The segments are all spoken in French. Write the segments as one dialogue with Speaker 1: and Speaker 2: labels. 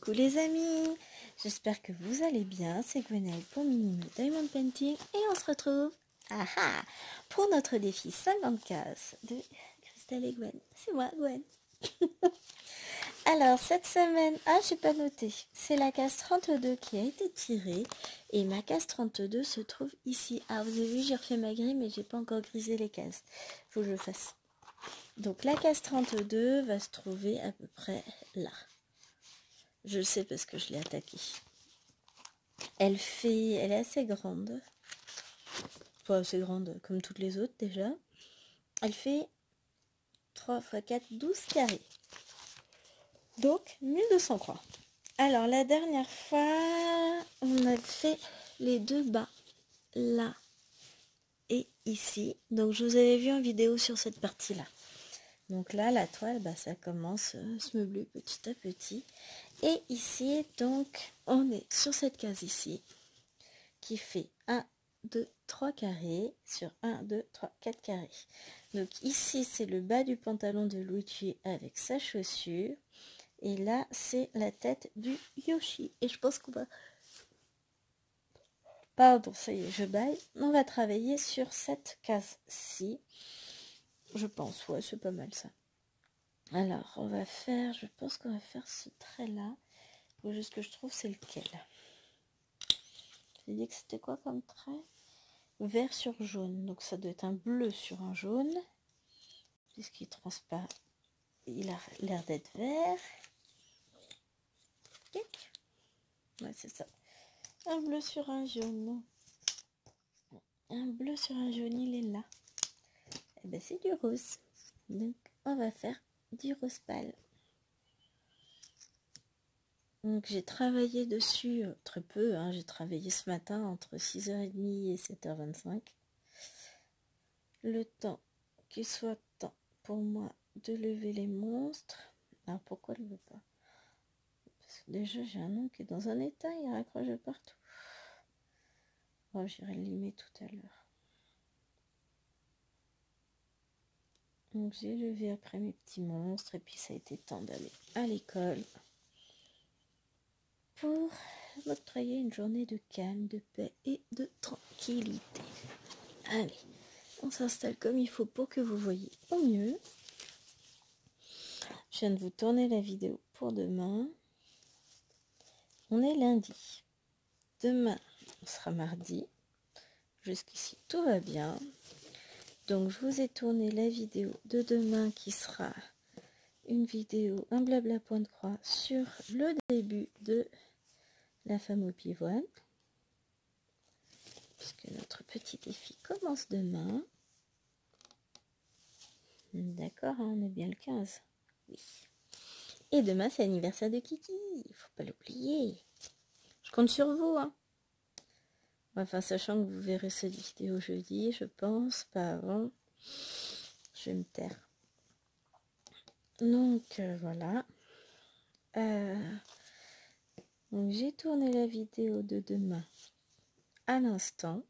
Speaker 1: Coucou les amis, j'espère que vous allez bien, c'est Gwenaëlle pour Minimo Diamond Painting et on se retrouve pour notre défi 50 cases de Christelle et Gwen. C'est moi Gwen. Alors cette semaine, j'ai pas noté, c'est la case 32 qui a été tirée et ma case 32 se trouve ici. Ah vous avez vu, j'ai refait ma grille mais j'ai pas encore grisé les cases, faut que je le fasse. Donc la case 32 va se trouver à peu près là. Je le sais parce que je l'ai attaquée. Elle est assez grande. Pas assez grande comme toutes les autres déjà. Elle fait 3 x 4, 12 carrés. Donc 1200 croix. Alors la dernière fois, on a fait les deux bas, là et ici. Donc je vous avais vu en vidéo sur cette partie-là. Donc là, la toile, ça commence à se meubler petit à petit. Et ici, donc, on est sur cette case ici, qui fait 1, 2, 3 carrés sur 1, 2, 3, 4 carrés. Donc ici, c'est le bas du pantalon de Luigi avec sa chaussure. Et là, c'est la tête du Yoshi. Et je pense qu'on va... Pardon, ça y est, je baille. On va travailler sur cette case-ci. Je pense, ouais, c'est pas mal ça. Alors, on va faire, je pense qu'on va faire ce trait-là. Il faut juste que je trouve c'est lequel. J'ai dit que c'était quoi comme trait? Vert sur jaune. Donc ça doit être un bleu sur un jaune. Puisqu'il transparaît, il a l'air d'être vert. Ouais, c'est ça. Un bleu sur un jaune. Un bleu sur un jaune, il est là. Et ben c'est du rose. Donc on va faire du rose pâle. Donc j'ai travaillé dessus très peu, j'ai travaillé ce matin entre 6h30 et 7h25. Le temps qu'il soit temps pour moi de lever les monstres. Alors pourquoi elle ne veut pas? Parce que déjà j'ai un ongle qui est dans un état, il raccroche de partout. Oh, j'irai le limer tout à l'heure. Donc j'ai levé après mes petits monstres et puis ça a été temps d'aller à l'école. Pour m'octroyer une journée de calme, de paix et de tranquillité. Allez, on s'installe comme il faut pour que vous voyez au mieux. Je viens de vous tourner la vidéo pour demain. On est lundi. Demain, on sera mardi. Jusqu'ici, tout va bien. Donc, je vous ai tourné la vidéo de demain qui sera une vidéo, un blabla point de croix sur le début de la femme au pivoine. Puisque notre petit défi commence demain. D'accord, on est bien le 15. Oui. Et demain, c'est l'anniversaire de Kiki. Il faut pas l'oublier. Je compte sur vous, Enfin, sachant que vous verrez cette vidéo jeudi, je pense, pas avant. Je vais me taire. Donc, voilà. Donc, j'ai tourné la vidéo de demain à l'instant.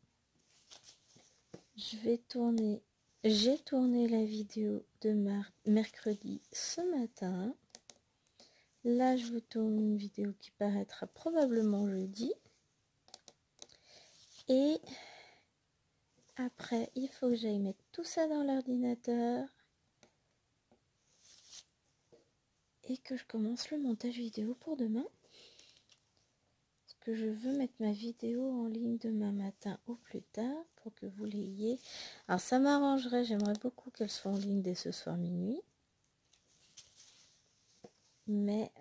Speaker 1: J'ai tourné la vidéo de mercredi ce matin. Là, je vous tourne une vidéo qui paraîtra probablement jeudi. Et après, il faut que j'aille mettre tout ça dans l'ordinateur. Et que je commence le montage vidéo pour demain. Parce que je veux mettre ma vidéo en ligne demain matin au plus tard pour que vous l'ayez. Alors ça m'arrangerait, j'aimerais beaucoup qu'elle soit en ligne dès ce soir minuit. Mais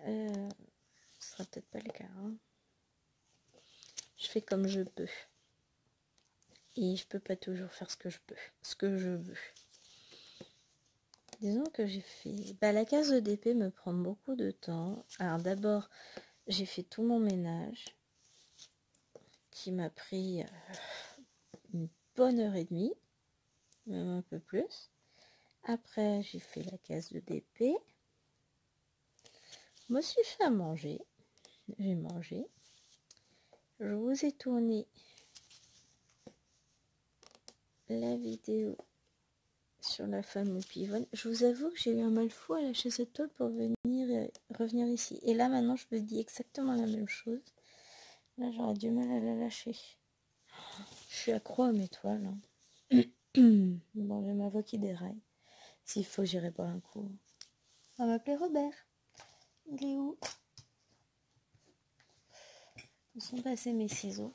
Speaker 1: ce sera peut-être pas le cas. Je fais comme je peux. Et je peux pas toujours faire ce que je veux. Disons que j'ai fait... la case EDP me prend beaucoup de temps. Alors d'abord, j'ai fait tout mon ménage qui m'a pris une bonne heure et demie, même un peu plus. Après, j'ai fait la case EDP. Je me suis fait à manger. J'ai mangé. Je vous ai tourné la vidéo sur la femme pivonne. Je vous avoue que j'ai eu un mal fou à lâcher cette toile pour revenir ici. Et là, maintenant, je me dis exactement la même chose. Là, j'aurais du mal à la lâcher. Je suis accro à mes toiles. Hein. Bon, j'ai ma voix qui déraille. S'il faut, j'irai boire un coup. On va m'appeler Robert. Il est où? Où sont passés mes ciseaux?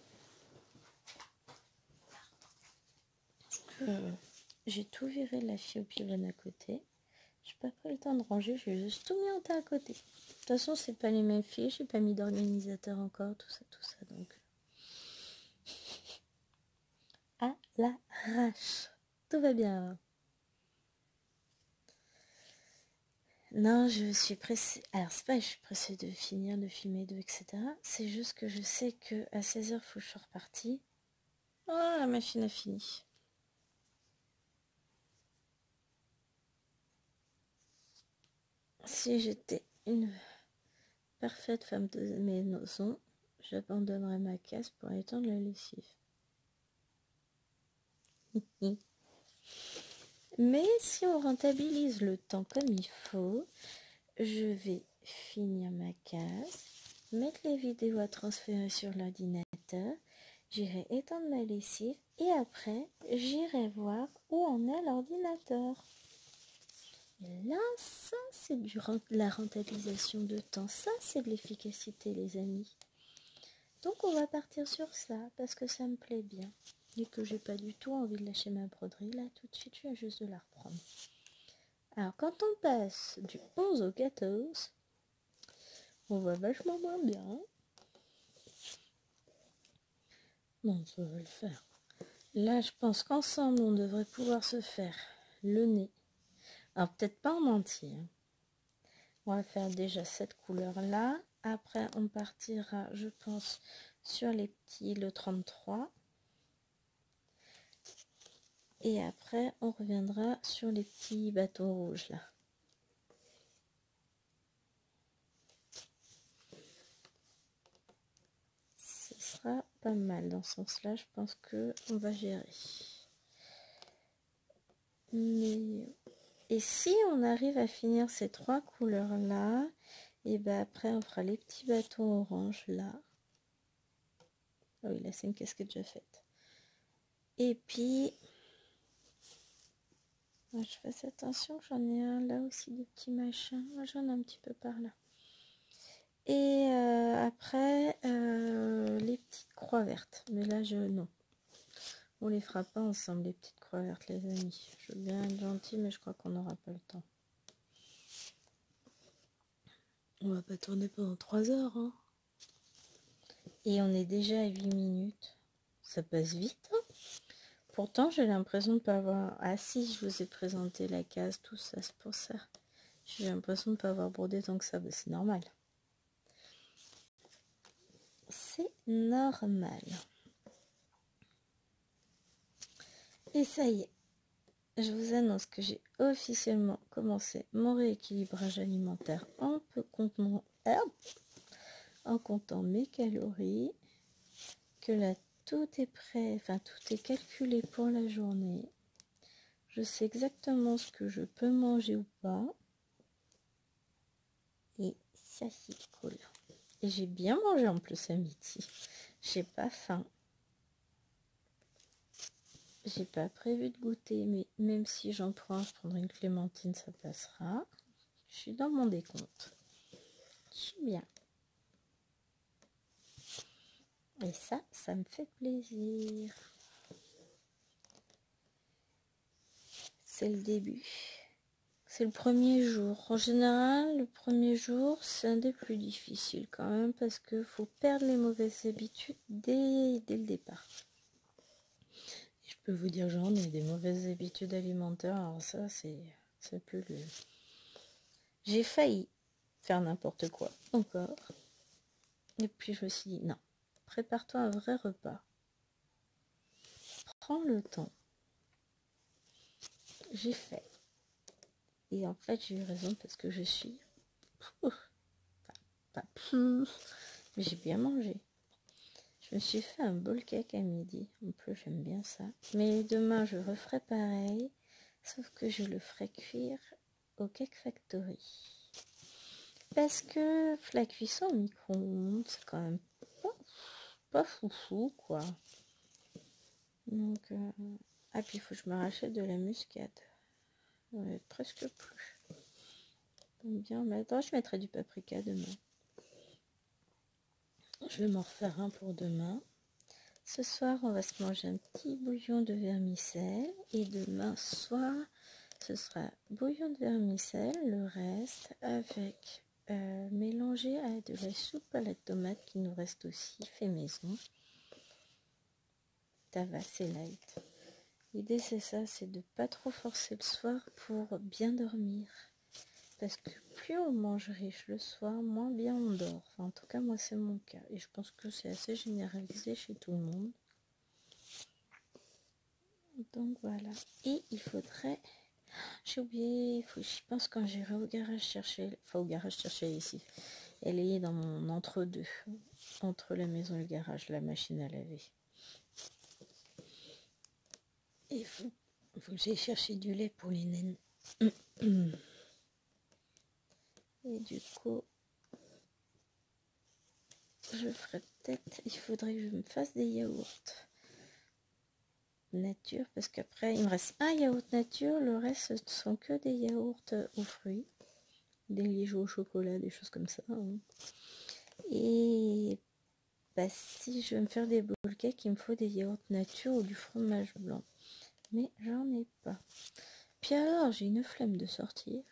Speaker 1: J'ai tout viré la fille au pivot à côté. J'ai pas pris le temps de ranger, j'ai juste tout mis en tas à côté. De toute façon, c'est pas les mêmes filles, j'ai pas mis d'organisateur encore, tout ça, donc. À la arrache. Tout va bien. Non, je suis pressée. Alors, c'est pas que je suis pressée de finir, de filmer, etc. C'est juste que je sais que à 16h, il faut que je sois repartie. Oh, la machine a fini. Si j'étais une parfaite femme de maison, j'abandonnerais ma casse pour étendre la lessive. Mais si on rentabilise le temps comme il faut, je vais finir ma case, mettre les vidéos à transférer sur l'ordinateur, j'irai étendre ma lessive et après, j'irai voir où en est l'ordinateur. Et là, ça, c'est la rentabilisation de temps. Ça, c'est de l'efficacité, les amis. Donc, on va partir sur ça parce que ça me plaît bien. Et que j'ai pas du tout envie de lâcher ma broderie. Là, tout de suite, je viens juste de la reprendre. Alors, quand on passe du 11 au 14, on va vachement moins bien. Bon, ça va le faire. Là, je pense qu'ensemble, on devrait pouvoir se faire le nez. Alors, peut-être pas en entier. Hein. On va faire déjà cette couleur-là. Après, on partira, je pense, sur les petits, le 33. Et après, on reviendra sur les petits bâtons rouges, là. Ce sera pas mal dans ce sens-là. Je pense qu'on va gérer. Mais... Et si on arrive à finir ces trois couleurs-là, et ben après, on fera les petits bâtons orange, là. Ah oui, là, c'est une casquette déjà faite. Et puis... je fasse attention, j'en ai un là aussi, des petits machins. Moi, j'en ai un petit peu par là. Et après, les petites croix vertes. Mais là, non. On les fera pas ensemble, les petites croix vertes, les amis. Je veux bien être gentille, mais je crois qu'on n'aura pas le temps. On va pas tourner pendant 3 heures. Hein. Et on est déjà à 8 minutes. Ça passe vite. Hein. Pourtant, j'ai l'impression de ne pas avoir... Ah si, je vous ai présenté la case, tout ça, c'est pour ça. J'ai l'impression de ne pas avoir brodé tant que ça. Bah, c'est normal. C'est normal. Et ça y est. Je vous annonce que j'ai officiellement commencé mon rééquilibrage alimentaire en comptant mes calories, que là tout est prêt, enfin tout est calculé pour la journée. Je sais exactement ce que je peux manger ou pas. Et ça c'est cool. Et j'ai bien mangé en plus à midi. J'ai pas faim. J'ai pas prévu de goûter, mais même si j'en prends, je prendrai une clémentine, ça passera. Je suis dans mon décompte. Je suis bien. Et ça me fait plaisir. C'est le début. C'est le premier jour. En général, le premier jour, c'est un des plus difficiles quand même parce qu'il faut perdre les mauvaises habitudes dès le départ. Je peux vous dire, j'en ai des mauvaises habitudes alimentaires. Alors ça, c'est plus le... J'ai failli faire n'importe quoi encore. Et puis je me suis dit, non, prépare-toi un vrai repas. Prends le temps. J'ai fait. Et en fait, j'ai eu raison parce que je suis... Mais j'ai bien mangé. Je me suis fait un bol cake à midi. En plus, j'aime bien ça. Mais demain, je referai pareil. Sauf que je le ferai cuire au Cake Factory. Parce que la cuisson au micro-ondes, c'est quand même pas foufou, quoi. Donc, ah, puis il faut que je me rachète de la muscade. Ouais, presque plus. Donc, bien, maintenant, je mettrai du paprika demain. Je vais m'en refaire un pour demain. Ce soir, on va se manger un petit bouillon de vermicelle. Et demain soir, ce sera bouillon de vermicelle, le reste avec mélangé à de la soupe à la tomate qui nous reste aussi, fait maison. Ça va, c'est light. L'idée c'est ça, c'est de pas trop forcer le soir pour bien dormir. Parce que plus on mange riche le soir, moins bien on dort. Enfin, en tout cas, moi c'est mon cas. Et je pense que c'est assez généralisé chez tout le monde. Donc voilà. Et il faudrait... J'ai oublié, je pense quand j'irai au garage chercher... Enfin, au garage chercher ici. Elle est dans mon entre-deux. Entre la maison et le garage, la machine à laver. Et il faut que j'aille chercher du lait pour les naines. Et du coup, je ferai peut-être... Il faudrait que je me fasse des yaourts nature. Parce qu'après, il me reste un yaourt nature. Le reste, ce ne sont que des yaourts aux fruits. Des ligeaux au chocolat, des choses comme ça. Hein. Et bah, si je veux me faire des boules cakes, il me faut des yaourts nature ou du fromage blanc. Mais j'en ai pas. Puis alors, j'ai une flemme de sortir.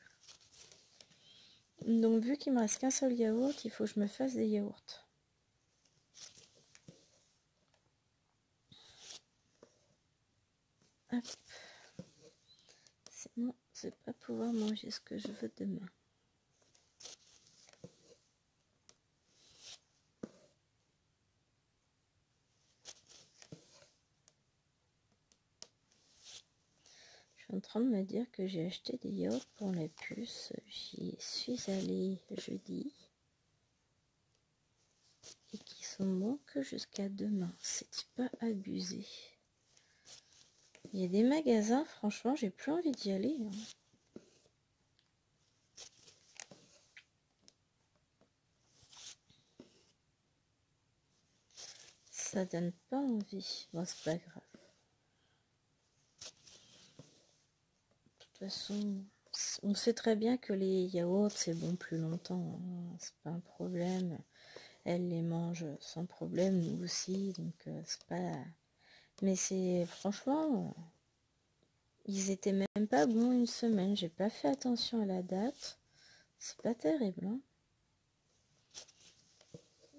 Speaker 1: Donc vu qu'il me reste qu'un seul yaourt, il faut que je me fasse des yaourts. Hop. Sinon, je vais pas pouvoir manger ce que je veux demain. Je suis en train de me dire que j'ai acheté des yaourts pour la puce. J'y suis allée jeudi. Et qui sont bons que jusqu'à demain. C'est pas abusé. Il y a des magasins, franchement, j'ai plus envie d'y aller. Hein. Ça donne pas envie. Bon, c'est pas grave. De toute façon, on sait très bien que les yaourts, c'est bon plus longtemps. Hein. C'est pas un problème. Elle les mange sans problème, nous aussi. Donc, c'est pas... Mais c'est... Franchement, ils étaient même pas bons une semaine. J'ai pas fait attention à la date. C'est pas terrible, hein.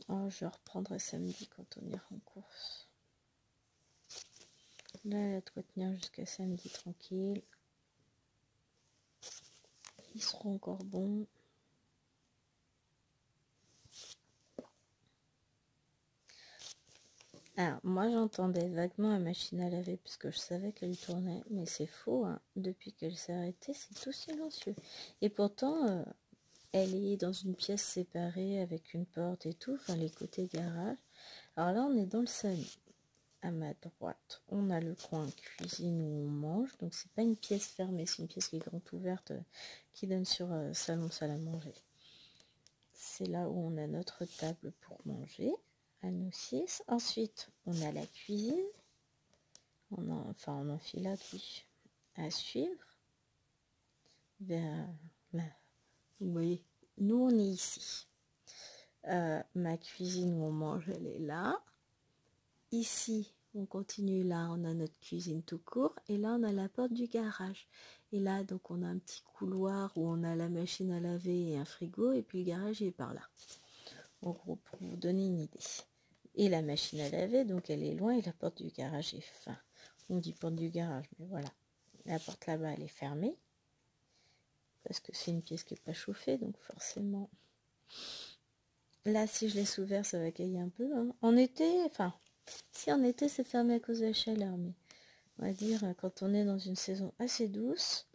Speaker 1: Oh, je reprendrai samedi quand on ira en course. Là, elle a de quoi tenir jusqu'à samedi tranquille. Ils seront encore bons. Alors, moi, j'entendais vaguement la machine à laver puisque je savais qu'elle tournait. Mais c'est faux, hein. Depuis qu'elle s'est arrêtée, c'est tout silencieux. Et pourtant, elle est dans une pièce séparée avec une porte et tout. Enfin, les côtés garage. Alors là, on est dans le salon. À ma droite, on a le coin cuisine où on mange. Donc, c'est pas une pièce fermée, c'est une pièce qui est grande ouverte qui donne sur salon, salle à manger. C'est là où on a notre table pour manger, à nous 6. Ensuite, on a la cuisine. En enfilade, oui, à suivre. Vers là. Vous voyez, nous, on est ici. Ma cuisine où on mange, elle est là. Ici, on continue là, on a notre cuisine tout court. Et là, on a la porte du garage. Et là, donc, on a un petit couloir où on a la machine à laver et un frigo. Et puis, le garage est par là. En gros, pour vous donner une idée. Et la machine à laver, donc, elle est loin. Et la porte du garage est fin. On dit porte du garage, mais voilà. La porte là-bas, elle est fermée. Parce que c'est une pièce qui n'est pas chauffée. Donc, forcément... Là, si je laisse ouvert, ça va cailler un peu. Hein. En été, si en été, c'est fermé à cause de la chaleur. Mais on va dire, quand on est dans une saison assez douce,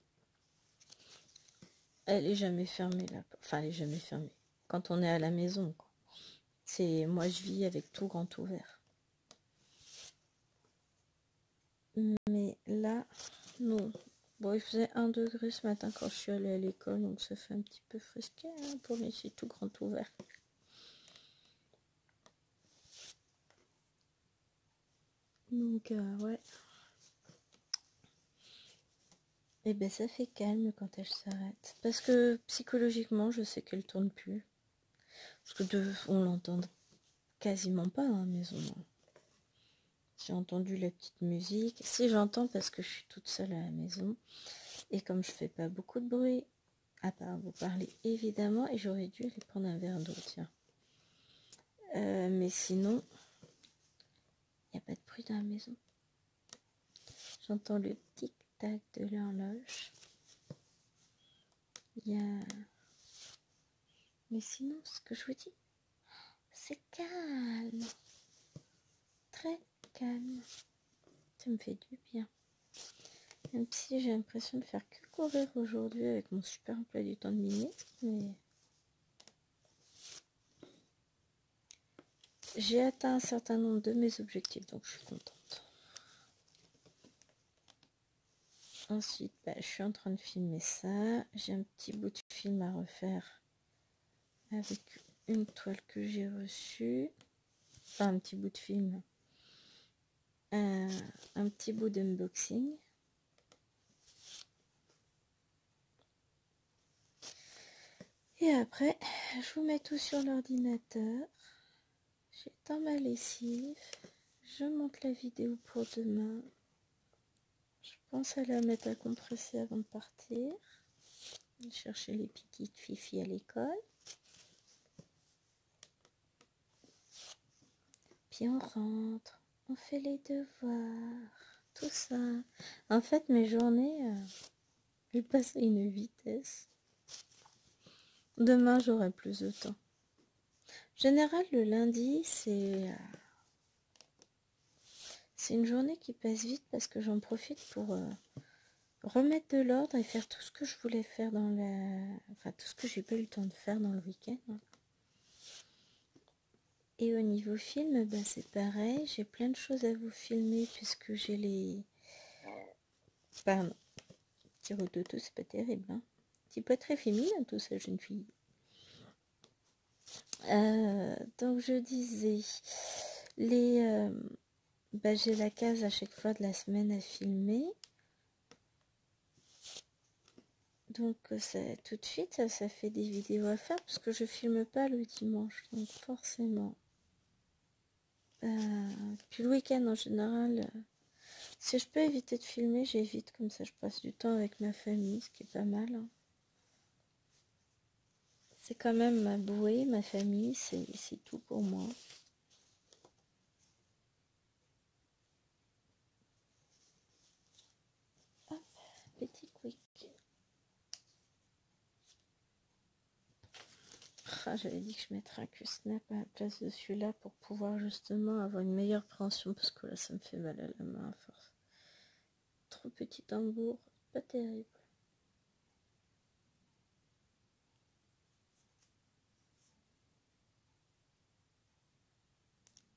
Speaker 1: elle est jamais fermée. Là. Enfin, elle est jamais fermée. Quand on est à la maison, quoi. Moi, je vis avec tout grand ouvert. Mais là, non. Bon, il faisait 1 degré ce matin quand je suis allée à l'école, donc ça fait un petit peu frisquet hein, pour laisser tout grand ouvert. Donc, ouais. Et ben ça fait calme quand elle s'arrête. Parce que psychologiquement, je sais qu'elle tourne plus. Parce que on l'entend quasiment pas dans la maison. J'ai entendu la petite musique. Si j'entends parce que je suis toute seule à la maison. Et comme je fais pas beaucoup de bruit, à part vous parler évidemment, et j'aurais dû aller prendre un verre d'eau, tiens. Mais sinon, il n'y a pas de bruit dans la maison. J'entends le tic-tac de l'horloge. Il y a... Mais sinon, ce que je vous dis, c'est calme. Très calme. Ça me fait du bien. Même si j'ai l'impression de faire que courir aujourd'hui avec mon super emploi du temps de ministre, mais... J'ai atteint un certain nombre de mes objectifs, donc je suis contente. Ensuite, je suis en train de filmer ça. J'ai un petit bout de film à refaire avec une toile que j'ai reçue. Enfin, un petit bout de film. Un petit bout d'unboxing. Et après, je vous mets tout sur l'ordinateur. J'étends ma lessive. Je monte la vidéo pour demain. Je pense à la mettre à compresser avant de partir. Chercher les petites filles à l'école. Puis on rentre, on fait les devoirs, tout ça. En fait, mes journées, elles passent à une vitesse. Demain, j'aurai plus de temps. En général, le lundi, c'est une journée qui passe vite parce que j'en profite pour remettre de l'ordre et faire tout ce que je voulais faire dans enfin, tout ce que j'ai pas eu le temps de faire dans le week-end. Et au niveau film, c'est pareil. J'ai plein de choses à vous filmer puisque j'ai les... Pardon. Petit rototo, c'est pas terrible. Hein. C'est pas très féminin tout ça, jeune fille. Donc je disais, j'ai la case à chaque fois de la semaine à filmer. Donc tout de suite, ça fait des vidéos à faire parce que je filme pas le dimanche. Donc forcément. Puis le week-end en général, si je peux éviter de filmer, j'évite. Comme ça, je passe du temps avec ma famille, ce qui est pas mal. Hein. C'est quand même ma bouée, ma famille, c'est tout pour moi. Hop, petit quick. J'avais dit que je mettrais un Q-snap à la place de celui-là pour pouvoir justement avoir une meilleure préhension parce que là ça me fait mal à la main à force. Trop petit tambour, pas terrible.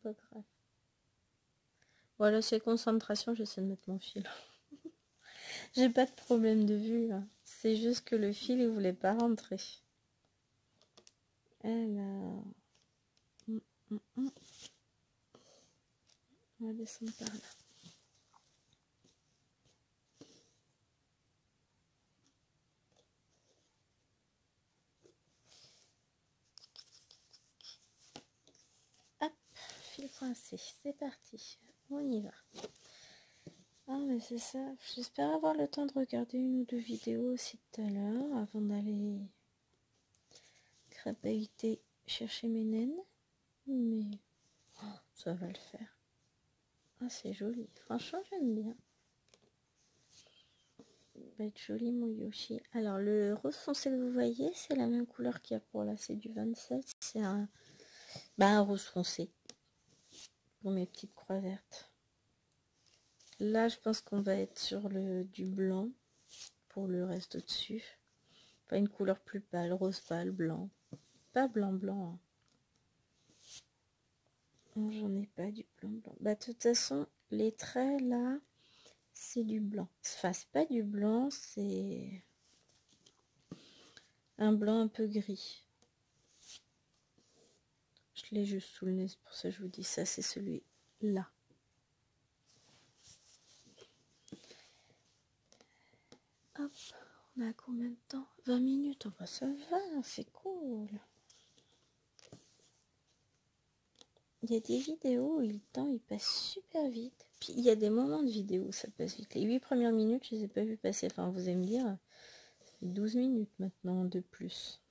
Speaker 1: Pas grave. Voilà, c'est concentration, j'essaie de mettre mon fil. J'ai pas de problème de vue, là. C'est juste que le fil il voulait pas rentrer. Alors... On va descendre par là. Hop, fil coincé, c'est parti. On y va. Ah mais c'est ça, j'espère avoir le temps de regarder une ou deux vidéos aussi tout à l'heure avant d'aller crapahuter chercher mes naines. Mais ça va le faire. Ah c'est joli, franchement j'aime bien. Il va être joli mon Yoshi. Alors le rose foncé que vous voyez, c'est la même couleur qu'il y a pour là, c'est du 27. C'est un rose foncé pour mes petites croix vertes. Là je pense qu'on va être sur du blanc pour le reste au-dessus. Pas une couleur plus pâle, rose pâle, blanc. Pas blanc blanc. Hein. J'en ai pas du blanc blanc. De toute façon, les traits là, c'est du blanc. Enfin, c'est pas du blanc, c'est un blanc un peu gris. Je l'ai juste sous le nez, c'est pour ça que je vous dis ça, c'est celui-là. Hop, on a combien de temps? 20 minutes, oh bah ça va, c'est cool. Il y a des vidéos où le temps il passe super vite. Puis il y a des moments de vidéo où ça passe vite. Les 8 premières minutes, je les ai pas vues passer. Enfin, vous allez me dire, 12 minutes maintenant de plus.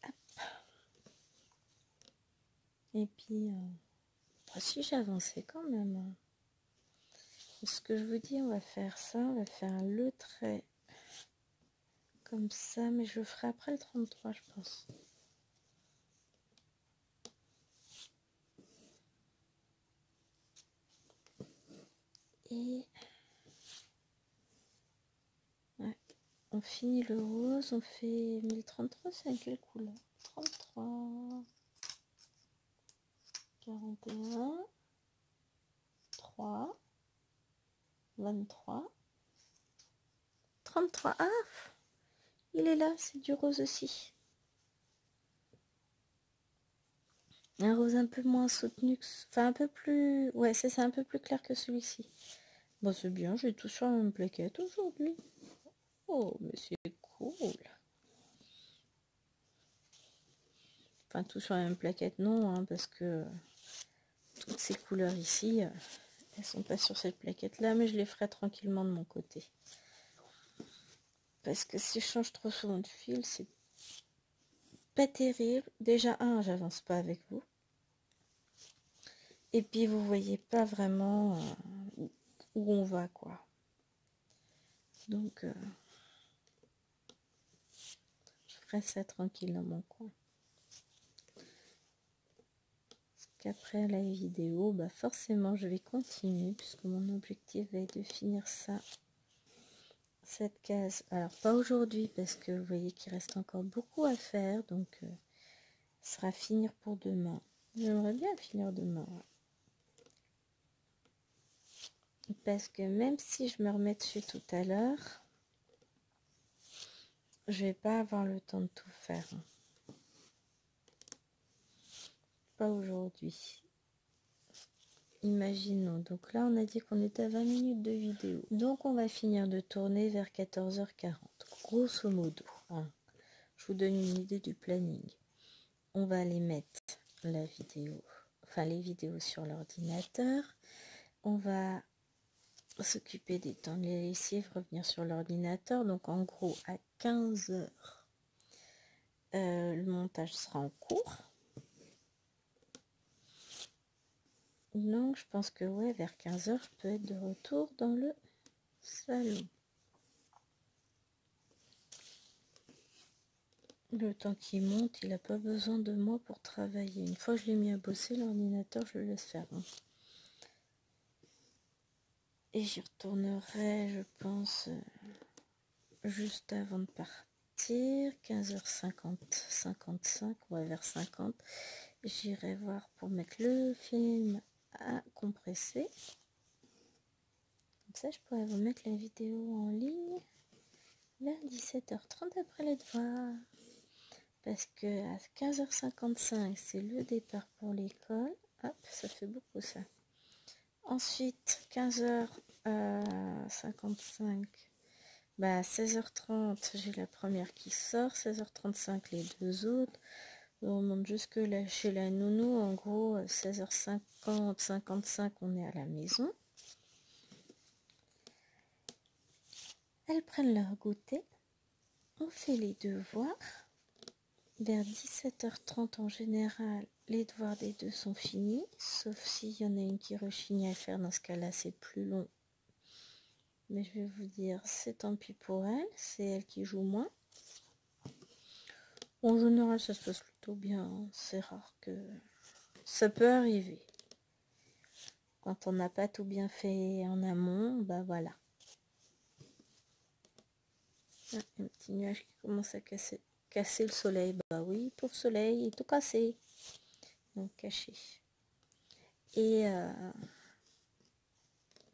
Speaker 1: Hop. Et puis, si j'avançais quand même. Ce que je vous dis, on va faire ça. On va faire le trait comme ça. Mais je le ferai après le 33, je pense. Et... ouais. On finit le rose. On fait 1033. C'est à quelle couleur? 33... 41... 3... 23... 33. Ah, il est là, c'est du rose aussi. Un rose un peu moins soutenu, enfin un peu plus... ouais, c'est un peu plus clair que celui-ci. Bon, c'est bien, j'ai tout sur la même plaquette aujourd'hui. Oh, mais c'est cool. Enfin, tout sur la même plaquette, non, hein, parce que toutes ces couleurs ici, elles sont pas sur cette plaquette-là, mais je les ferai tranquillement de mon côté. Parce que si je change trop souvent de fil, c'est pas terrible. Déjà, j'avance pas avec vous. Et puis, vous voyez pas vraiment où on va, quoi. Donc, je ferai ça tranquille dans mon coin. Parce qu'après la vidéo, bah forcément, je vais continuer, puisque mon objectif va être de finir ça. Cette case. Alors, pas aujourd'hui, parce que vous voyez qu'il reste encore beaucoup à faire. Donc, ce sera finir pour demain. J'aimerais bien finir demain. Parce que même si je me remets dessus tout à l'heure, je vais pas avoir le temps de tout faire. Pas aujourd'hui. Imaginons. Donc là, on a dit qu'on était à 20 minutes de vidéo. Donc, on va finir de tourner vers 14h40. Grosso modo. Hein. Je vous donne une idée du planning. On va aller mettre la vidéo, enfin les vidéos sur l'ordinateur. On va s'occuper des temps de les lessives, revenir sur l'ordinateur. Donc en gros à 15h, le montage sera en cours. Donc je pense que ouais, vers 15h, je peux être de retour dans le salon. Le temps qu'il monte, il n'a pas besoin de moi pour travailler. Une fois que je l'ai mis à bosser, l'ordinateur, je le laisse faire. Hein. Et j'y retournerai, je pense, juste avant de partir, 15h50, 55, ouais, vers 50. J'irai voir pour mettre le film à compresser. Comme ça, je pourrais vous mettre la vidéo en ligne vers 17h30 après les devoirs. Parce que à 15h55, c'est le départ pour l'école. Hop, ça fait beaucoup ça. Ensuite, 15h55, bah, 16h30, j'ai la première qui sort. 16h35, les deux autres. On monte jusque là chez la nounou. En gros, 16h50, 55, on est à la maison. Elles prennent leur goûter. On fait les devoirs. Vers 17h30 en général, les devoirs des deux sont finis. Sauf s'il y en a une qui rechigne à faire. Dans ce cas-là, c'est plus long. Mais je vais vous dire, c'est tant pis pour elle. C'est elle qui joue moins. En général, ça se passe plutôt bien. C'est rare que... ça peut arriver. Quand on n'a pas tout bien fait en amont, bah voilà. Ah, un petit nuage qui commence à casser le soleil. Bah oui, pauvre soleil, il est tout cassé. Donc caché. Et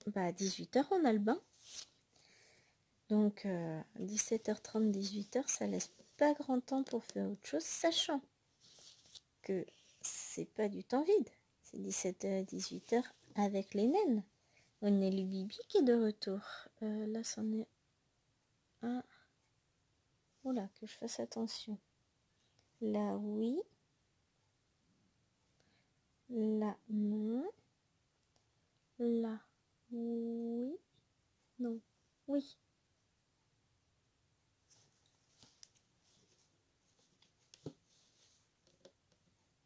Speaker 1: Bah, à 18h, on a le bain. Donc, 17h30, 18h, ça laisse pas grand temps pour faire autre chose, sachant que c'est pas du temps vide. C'est 17h à 18h avec les naines. On est le Bibi qui est de retour. Là, c'en est un. Oula, que je fasse attention. Là, oui. Là, non. Là, oui. Non, oui.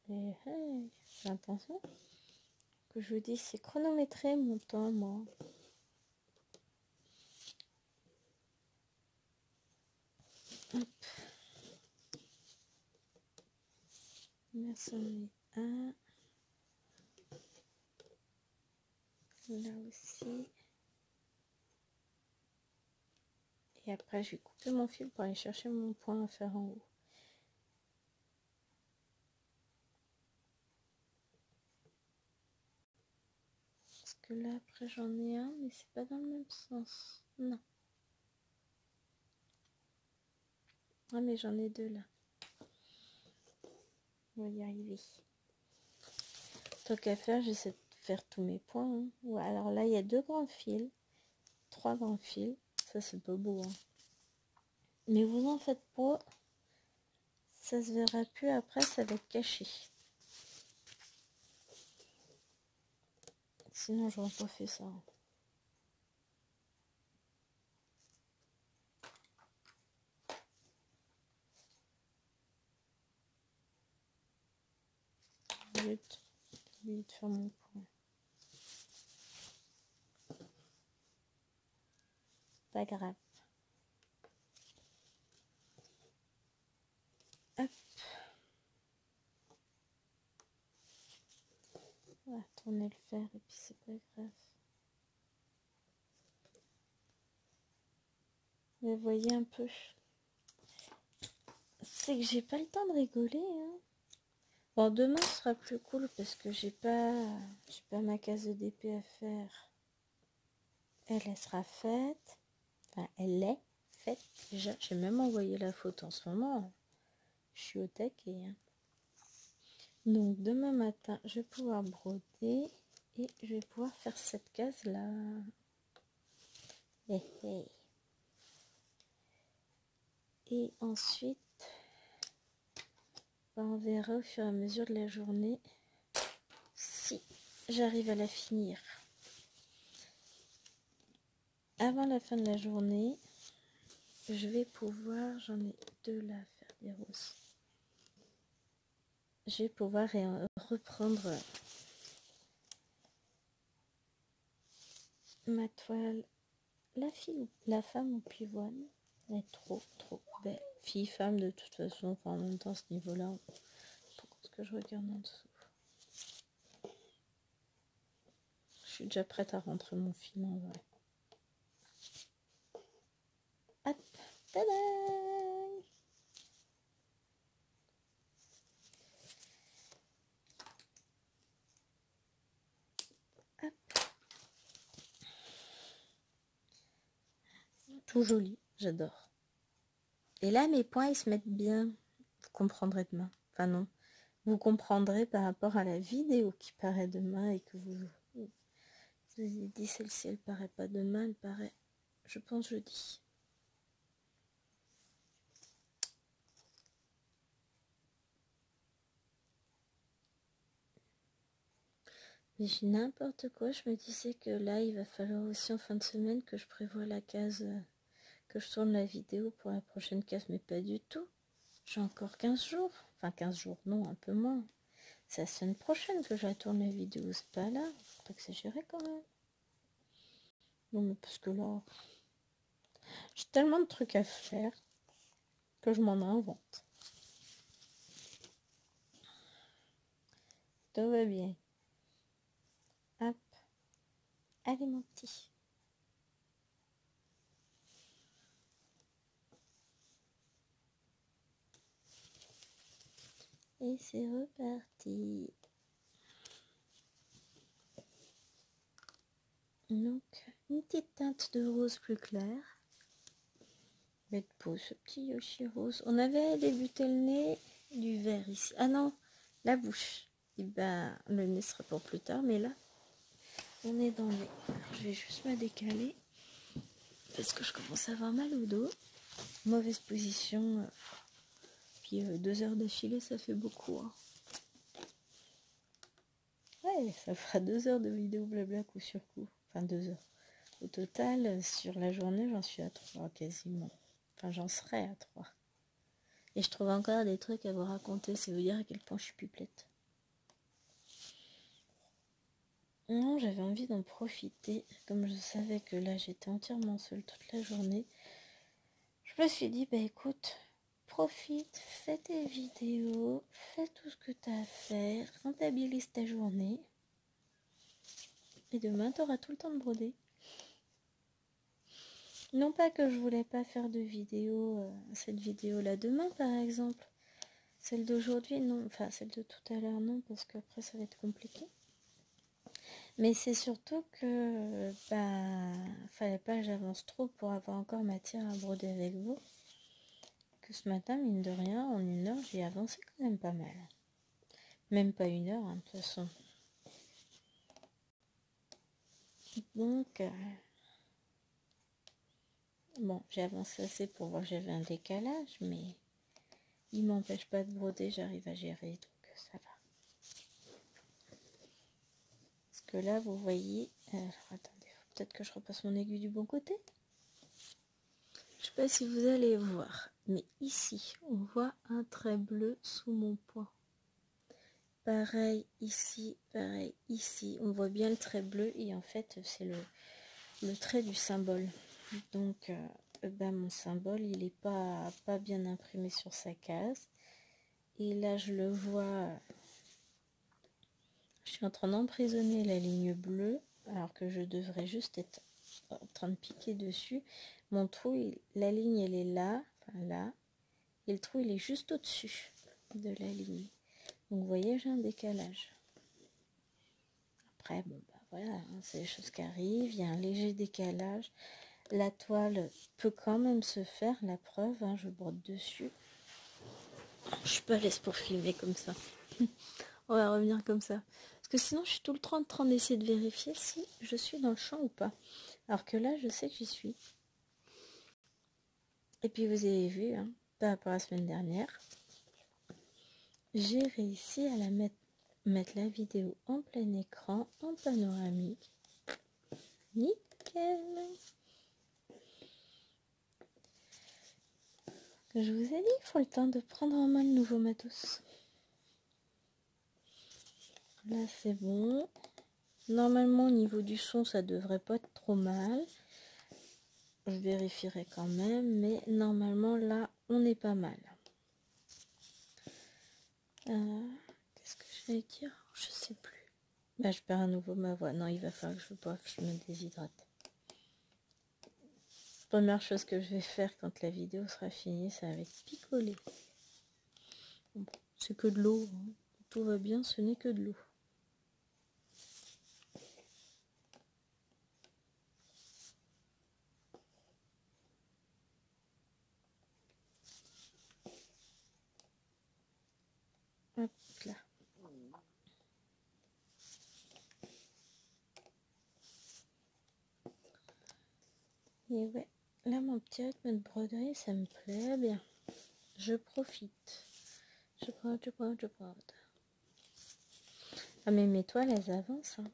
Speaker 1: Et hey, fais attention. Que je vous dis, c'est chronométré mon temps, moi. Hop. Là, c'en est un. Là aussi. Et après, je vais couper mon fil pour aller chercher mon point à faire en haut. Parce que là, après, j'en ai un, mais c'est pas dans le même sens. Non. Ah, mais j'en ai deux là. On va y arriver. Tant qu'à faire, j'essaie de faire tous mes points. Hein. Ouais, alors là, il y a 2 grands fils. 3 grands fils. Ça, c'est pas beau. Hein. Mais vous en faites pas. Ça se verra plus après, ça va être caché. Sinon, j'aurais pas fait ça. Zut, j'ai oublié de faire mon point. Pas grave. Hop. On va tourner le fer et puis c'est pas grave. Mais vous voyez un peu. C'est que j'ai pas le temps de rigoler. Hein. Bon, demain sera plus cool parce que j'ai pas ma case de DP à faire. Elle sera faite. Enfin, elle est faite déjà. J'ai même envoyé la photo en ce moment. Je suis au taquet. Hein. Donc demain matin, je vais pouvoir broder et je vais pouvoir faire cette case là. Et ensuite, on verra au fur et à mesure de la journée si j'arrive à la finir. Avant la fin de la journée, je vais pouvoir, j'en ai 2 là à faire des roses. Je vais pouvoir reprendre ma toile. La femme au pivoine, elle est trop belle. Fille-femme de toute façon, enfin, en même temps, à ce niveau-là, pourquoi est-ce que je regarde en dessous? Je suis déjà prête à rentrer mon film en vrai. Hop, tada! Hop. Tout joli, j'adore. Et là, mes points, ils se mettent bien. Vous comprendrez demain. Enfin non, vous comprendrez par rapport à la vidéo qui paraît demain et que vous ai dit celle-ci, elle paraît pas demain, elle paraît, je pense, jeudi. Mais j'ai n'importe quoi, je me disais que là, il va falloir aussi en fin de semaine que je prévoie la case, que je tourne la vidéo pour la prochaine case, mais pas du tout. J'ai encore 15 jours. Enfin, 15 jours, non, un peu moins. C'est la semaine prochaine que je la tourne la vidéo, c'est pas là. Faut pas exagérer quand même. Non, mais parce que là, j'ai tellement de trucs à faire que je m'en invente. Tout va bien. Hop. Allez, mon petit. Et c'est reparti. Donc, une petite teinte de rose plus claire. Bête beau, ce petit Yoshi rose. On avait débuté le nez du vert ici. Ah non, la bouche. Et ben, le nez sera pour plus tard, mais là, on est dans le nez. Alors, je vais juste me décaler parce que je commence à avoir mal au dos. Mauvaise position. Puis 2 heures d'affilée, ça fait beaucoup. Hein. Ouais, ça fera 2 heures de vidéo blabla coup sur coup. Enfin, 2 heures. Au total, sur la journée, j'en suis à 3 quasiment. Enfin, j'en serai à 3. Et je trouve encore des trucs à vous raconter. C'est vous dire à quel point je suis pipelette. Non, j'avais envie d'en profiter. Comme je savais que là, j'étais entièrement seule toute la journée. Je me suis dit, bah écoute, profite, fais tes vidéos, fais tout ce que tu as à faire, rentabilise ta journée. Et demain, tu auras tout le temps de broder. Non pas que je voulais pas faire de vidéo, cette vidéo-là demain par exemple. Celle d'aujourd'hui, non. Enfin, celle de tout à l'heure, non, parce qu'après, ça va être compliqué. Mais c'est surtout que, fallait pas que j'avance trop pour avoir encore matière à broder avec vous. Que ce matin, mine de rien, en 1 heure, j'ai avancé quand même pas mal. Même pas 1 heure, hein, de toute façon. Donc, bon, j'ai avancé assez pour voir que j'avais un décalage, mais il m'empêche pas de broder, j'arrive à gérer, donc ça va. Parce que là, vous voyez... alors, attendez, faut peut-être que je repasse mon aiguille du bon côté. Je sais pas si vous allez voir, mais ici, on voit un trait bleu sous mon poing. Pareil ici, on voit bien le trait bleu et en fait, c'est le trait du symbole. Donc, mon symbole, il est pas bien imprimé sur sa case. Et là, je le vois, je suis en train d'emprisonner la ligne bleue, alors que je devrais juste être en train de piquer dessus. Mon trou, la ligne, elle est là, enfin là, et le trou, il est juste au-dessus de la ligne. Donc, vous voyez, j'ai un décalage. Après, bon, voilà, hein, c'est des choses qui arrivent, il y a un léger décalage. La toile peut quand même se faire, la preuve, hein, je brode dessus. Je suis pas à l'aise pour filmer comme ça. On va revenir comme ça. Parce que sinon, je suis tout le temps en train d'essayer de vérifier si je suis dans le champ ou pas. Alors que là, je sais que j'y suis. Et puis, vous avez vu, hein, par rapport à la semaine dernière, j'ai réussi à mettre la vidéo en plein écran, en panoramique. Nickel! Je vous ai dit, il faut le temps de prendre en main le nouveau matos. Là, c'est bon. Normalement, au niveau du son, ça devrait pas être trop mal. Je vérifierai quand même, mais normalement, là, on est pas mal. Qu'est-ce que je vais dire? Je sais plus. Je perds à nouveau ma voix. Non, il va falloir que je boive, je me déshydrate. Première chose que je vais faire quand la vidéo sera finie, ça va être picoler. Bon, c'est que de l'eau. Hein. Tout va bien, ce n'est que de l'eau. Hop là. Et ouais, là mon petit rythme de broderie, ça me plaît bien. Je profite. Je brode. Ah mais mes toiles, elles avancent. Hein.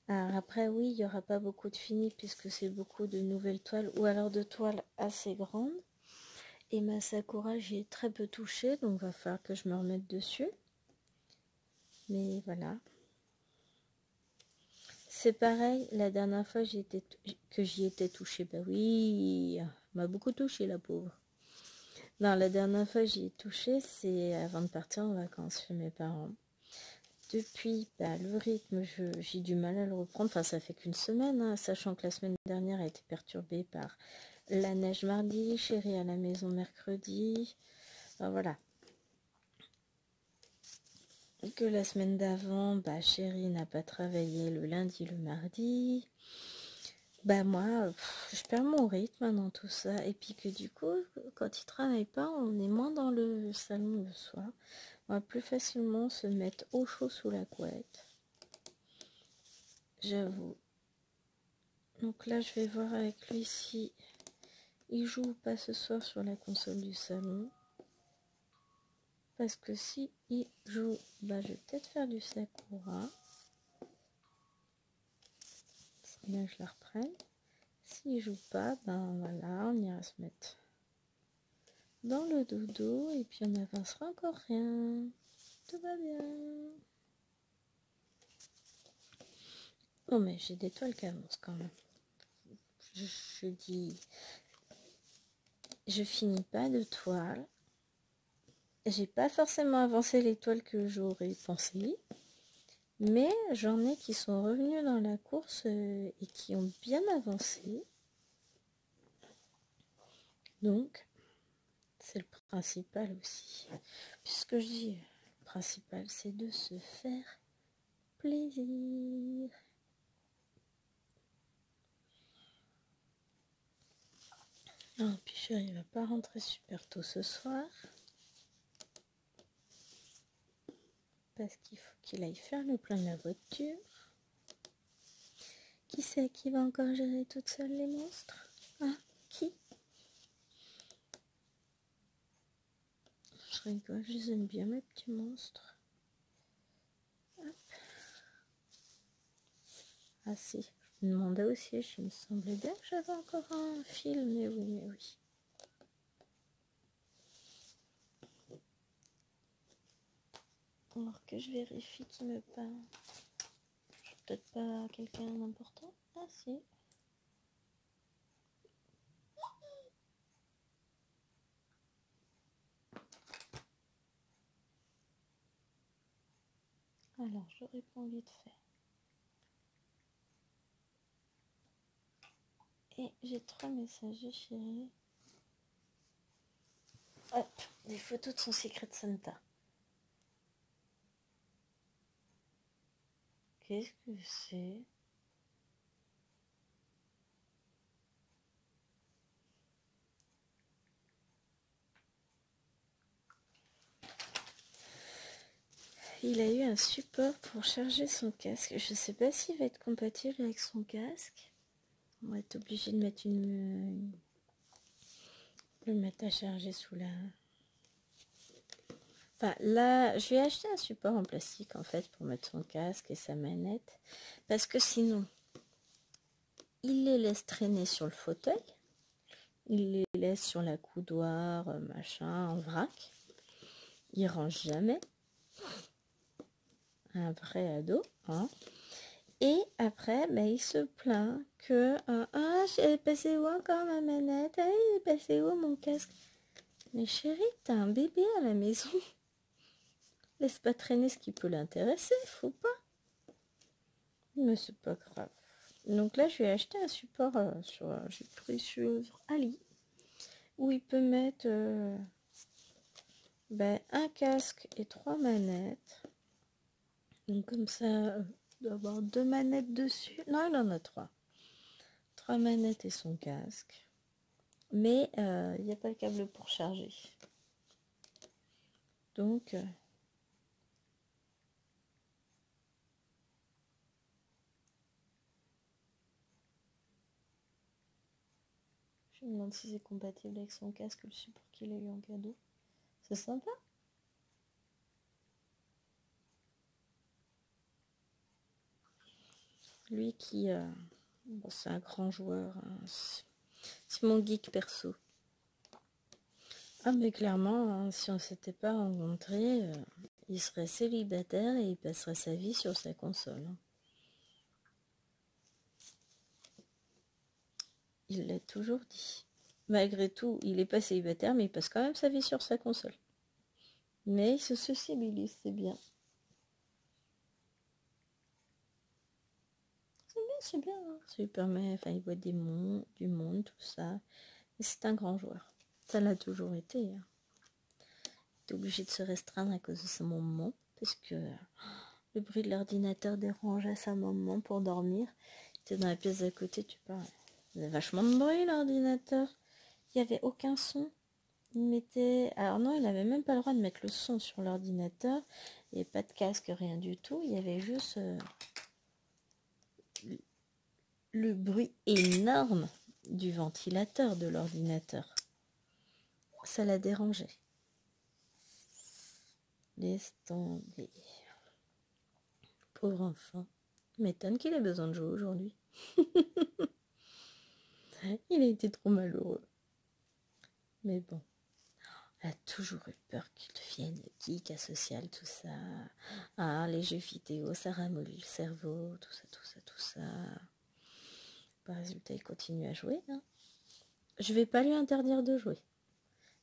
Speaker 1: Alors après, oui, il n'y aura pas beaucoup de fini puisque c'est beaucoup de nouvelles toiles ou alors de toiles assez grandes. Et ma Sakura, j'y ai très peu touché, donc va falloir que je me remette dessus. Mais voilà. C'est pareil, la dernière fois que j'y étais touchée, bah oui, m'a beaucoup touché la pauvre. Non, la dernière fois j'y ai touché, c'est avant de partir en vacances chez mes parents. Depuis, le rythme, j'ai du mal à le reprendre. Enfin, ça fait qu'une semaine, hein, sachant que la semaine dernière a été perturbée par la neige mardi, Chérie à la maison mercredi. Enfin, voilà. que la semaine d'avant, bah chérie n'a pas travaillé le lundi, le mardi. Bah moi, je perds mon rythme dans tout ça. Et puis que du coup, quand il travaille pas, on est moins dans le salon le soir. On va plus facilement se mettre au chaud sous la couette. J'avoue. Donc là, je vais voir avec lui si il joue ou pas ce soir sur la console du salon. Parce que si il joue, bah je vais peut-être faire du Sakura. C'est bien que je la reprenne. S'il joue pas, ben voilà, on ira se mettre dans le dodo et puis on n'avancera encore rien. Tout va bien. Oh mais j'ai des toiles qui avancent quand même. Je dis, je finis pas de toile. J'ai pas forcément avancé les toiles que j'aurais pensé. Mais j'en ai qui sont revenus dans la course et qui ont bien avancé. Donc, c'est le principal aussi. Puisque je dis, le principal, c'est de se faire plaisir. Ah, puis chérie, il va pas rentrer super tôt ce soir. Parce qu'il faut qu'il aille faire le plein de la voiture. Qui c'est qui va encore gérer toute seule les monstres? Ah, qui? Je rigole, je les aime bien mes petits monstres. Hop. Ah si, je me demandais aussi, il me semblait bien que j'avais encore un fil, mais oui, mais oui. Alors que je vérifie qui me parle. Peut-être pas quelqu'un d'important. Ah si. Alors, je réponds vite fait. Et j'ai 3 messages, chérie. Hop, des photos de son Secret Santa. Qu'est-ce que c'est? Il a eu un support pour charger son casque. Je sais pas s'il va être compatible avec son casque. On va être obligé de mettre le mettre à charger sous la... Enfin, là, je vais acheter un support en plastique, en fait, pour mettre son casque et sa manette. Parce que sinon, il les laisse traîner sur le fauteuil. Il les laisse sur la coudoir, machin, en vrac. Il range jamais. Un vrai ado, hein. Et après, ben, il se plaint que ah, j'ai passé où encore ma manette? Ah, il est passé où mon casque? Mais chérie, t'as un bébé à la maison. Laisse pas traîner ce qui peut l'intéresser, faut pas. Mais c'est pas grave. Donc là, je vais acheter un support j'ai pris sur Ali, où il peut mettre un casque et 3 manettes. Donc comme ça, il doit avoir 2 manettes dessus. Non, il en a 3. 3 manettes et son casque. Mais il n'y a pas le câble pour charger. Donc... je me demande si c'est compatible avec son casque, le support qu'il a eu en cadeau. C'est sympa. Lui qui... bon, c'est un grand joueur. Hein. C'est mon geek perso. Ah mais clairement, hein, si on s'était pas rencontrés, il serait célibataire et il passerait sa vie sur sa console. Hein. Il l'a toujours dit. Malgré tout, il n'est pas célibataire, mais il passe quand même sa vie sur sa console. Mais il se sociabilise, c'est bien. C'est bien, hein. Ça lui permet, enfin, il voit du monde, tout ça. Et c'est un grand joueur. Ça l'a toujours été. Hein. Il est obligé de se restreindre à cause de son moment, parce que le bruit de l'ordinateur dérangeait sa maman pour dormir. Tu es dans la pièce d'à côté, tu parles. Il y avait vachement de bruit l'ordinateur. Il n'y avait aucun son. Il mettait... Alors non, il n'avait même pas le droit de mettre le son sur l'ordinateur. Il n'y avait pas de casque, rien du tout. Il y avait juste le bruit énorme du ventilateur de l'ordinateur. Ça la dérangeait. Laisse tomber. Pauvre enfant. M'étonne qu'il ait besoin de jouer aujourd'hui. Il a été trop malheureux. Mais bon. Elle a toujours eu peur qu'il devienne geek, asocial, tout ça. Ah, les jeux vidéo, ça ramollit le cerveau, tout ça. Par résultat, il continue à jouer. Hein. Je vais pas lui interdire de jouer.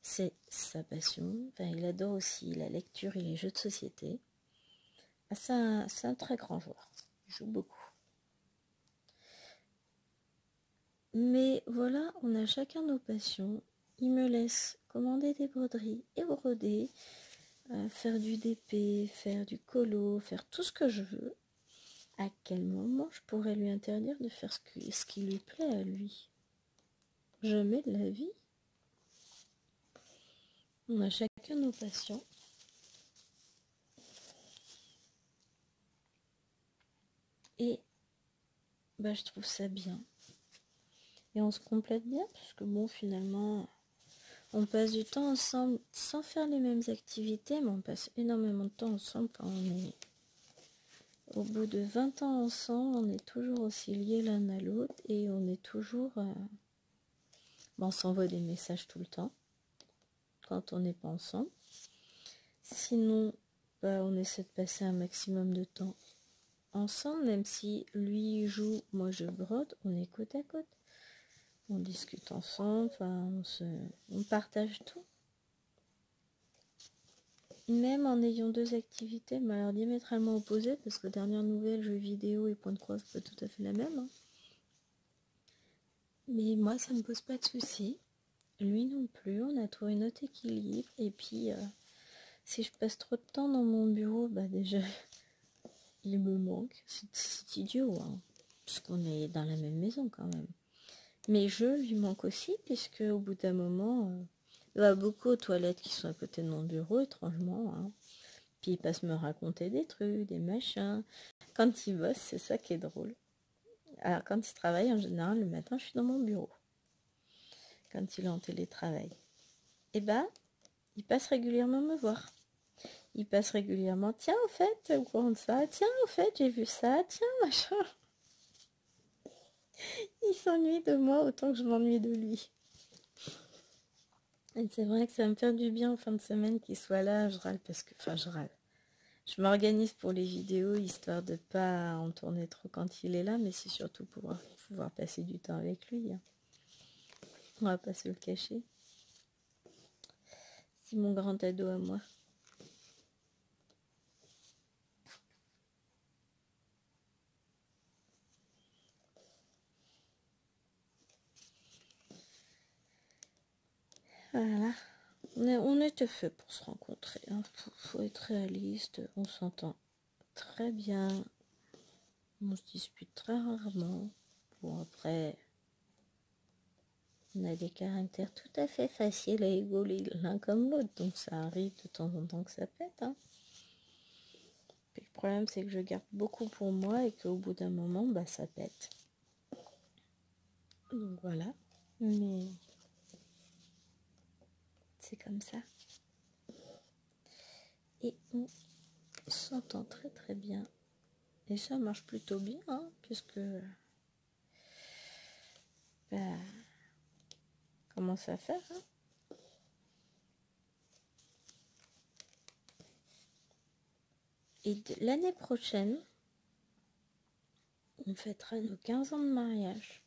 Speaker 1: C'est sa passion. Enfin, il adore aussi la lecture et les jeux de société. Ah, c'est un très grand joueur. Il joue beaucoup. Mais voilà, on a chacun nos passions. Il me laisse commander des broderies et broder, faire du DP, faire du colo, faire tout ce que je veux. À quel moment je pourrais lui interdire de faire ce qui lui plaît à lui? Jamais de la vie. On a chacun nos passions. Et bah, je trouve ça bien. Et on se complète bien, parce que bon, finalement, on passe du temps ensemble sans faire les mêmes activités, mais on passe énormément de temps ensemble quand on est... Au bout de 20 ans ensemble, on est toujours aussi liés l'un à l'autre et on est toujours... on s'envoie des messages tout le temps quand on n'est pas ensemble. Sinon, bah, on essaie de passer un maximum de temps ensemble, même si lui joue, moi je brode, on est côte à côte. On discute ensemble, on partage tout. Même en ayant deux activités, mais alors diamétralement opposées, parce que dernière nouvelle, jeux vidéo et point de croix, c'est pas tout à fait la même. Hein. Mais moi, ça me pose pas de soucis. Lui non plus, on a trouvé notre équilibre. Et puis, si je passe trop de temps dans mon bureau, bah déjà, il me manque. C'est idiot, hein, parce qu'on est dans la même maison quand même. Mais je lui manque aussi, puisque au bout d'un moment, il va beaucoup aux toilettes qui sont à côté de mon bureau, étrangement. Hein. Puis il passe me raconter des trucs, des machins. Quand il bosse, c'est ça qui est drôle. Alors quand il travaille, en général, le matin, je suis dans mon bureau. Quand il est en télétravail. Et ben, il passe régulièrement me voir. Il passe régulièrement, tiens, en fait, au courant de ça, tiens, en fait, j'ai vu ça, tiens, machin. Il s'ennuie de moi autant que je m'ennuie de lui. Et c'est vrai que ça me fait du bien en fin de semaine qu'il soit là. Je râle parce que... Enfin, je râle. Je m'organise pour les vidéos, histoire de pas en tourner trop quand il est là, mais c'est surtout pour pouvoir passer du temps avec lui. Hein. On va pas se le cacher. C'est mon grand ado à moi. Voilà. On était fait pour se rencontrer. Hein. Faut être réaliste. On s'entend très bien. On se dispute très rarement. Bon, après, on a des caractères tout à fait faciles à égaler l'un comme l'autre. Donc ça arrive de temps en temps que ça pète. Hein. Puis le problème, c'est que je garde beaucoup pour moi et qu'au bout d'un moment, bah, ça pète. Donc voilà. Mais c'est comme ça. Et on s'entend très très bien. Et ça marche plutôt bien, hein, puisque bah, commence à faire. Hein. Et l'année prochaine, on fêtera nos 15 ans de mariage.